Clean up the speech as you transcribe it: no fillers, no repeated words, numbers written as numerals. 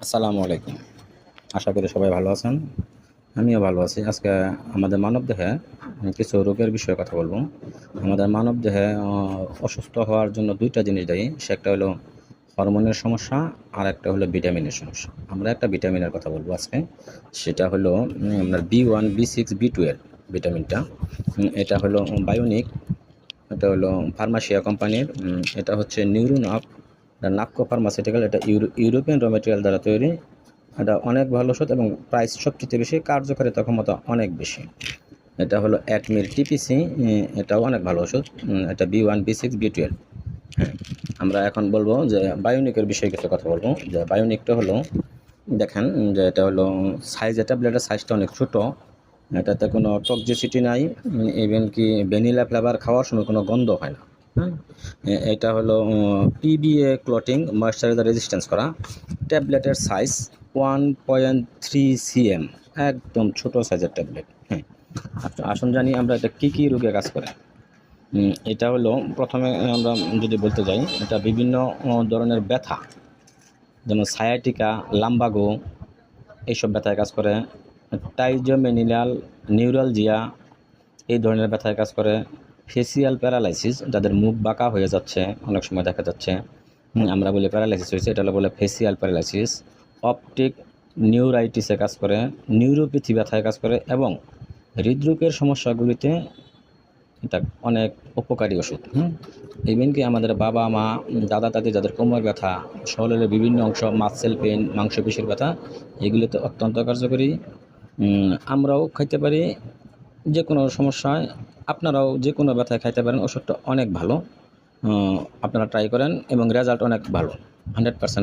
আসসালামু আলাইকুম। আশা করি সবাই ভালো আছেন। আমিও ভালো আছি। আজকে আমাদের মানবদেহে কিছু রোগের বিষয়ে কথা বলব। আমাদের মানবদেহে অসুস্থ হওয়ার জন্য ২ টা জিনিস দায়ী। একটা হলো হরমোনের সমস্যা, আরেকটা হলো ভিটামিনের সমস্যা। আমরা একটা ভিটামিনের কথা বলব আজকে। সেটা হলো আপনার B1, B6, B12 ভিটামিনটা। এটা হলো বায়োনিক, এটা হলো ফার্মাসিয়া কোম্পানির। এটা হচ্ছে নিউরোনক, এটা নাপকো ফার্মাসিউটিক্যাল, এটা ইউরোপিয়ান র ম্যাটেরিয়াল দ্বারা তৈরি। এটা অনেক ভালো ওষুধ এবং প্রাইস সবচেয়ে বেশি, কার্যকারিতা ক্ষমতা অনেক বেশি। এটা হলো অ্যাটমির টিপিসি, এটাও অনেক ভালো ওষুধ। এটা B1, B6, B12। হ্যাঁ, আমরা এখন বলবো যে বায়োনিকের বিষয়ে কিছু কথা বলবো। যে বায়োনিকটা হলো, দেখেন যে এটা হলো সাইজে, ট্যাবলেটের সাইজটা অনেক ছোট। এটাতে কোনো টক্সিসিটি নাই, ইভেন কি ভ্যানিলা ফ্লেভার খাওয়ার সময় কোনো গন্ধ হয় না। হ্যাঁ, এটা হলো পিবিএ ক্লটিং ময়েশ্চারাইজার রেজিস্ট্যান্স করা। ট্যাবলেটের সাইজ 1.3 cm, একদম ছোট সাইজের ট্যাবলেট। হ্যাঁ, আসুন জানি আমরা এটা কী কী রোগে কাজ করে। এটা হলো প্রথমে আমরা যদি বলতে যাই, এটা বিভিন্ন ধরনের ব্যথা, যেমন সায়াটিকা, লাম্বাগো, এইসব ব্যথায় কাজ করে। টাইজোমেনিলাল নিউরালজিয়া, এই ধরনের ব্যথায় কাজ করে। ফেসিয়াল প্যারালাইসিস, যাদের মুখ বাঁকা হয়ে যাচ্ছে অনেক সময় দেখা যাচ্ছে, আমরা বলি প্যারালাইসিস হয়েছে, এটা হলো বলে ফেসিয়াল প্যারালাইসিস। অপটিক নিউরাইটিসে কাজ করে, নিউরোপ্যাথি ব্যথায় কাজ করে, এবং হৃদরোগের সমস্যাগুলিতে এটা অনেক উপকারী ওষুধ। ইভেন কি আমাদের বাবা মা, দাদা দাদি যাদের কোমর ব্যথা, শরীরের বিভিন্ন অংশ, মাসেল পেন, মাংসপেশির ব্যথা, এগুলোতে অত্যন্ত কার্যকরী। আমরাও খাইতে পারি যে কোনো সমস্যায়, আপনারাও যে কোনো ব্যথায় খাইতে পারেন। ওষুধটা অনেক ভালো, আপনারা ট্রাই করেন এবং রেজাল্ট অনেক ভালো, 100%।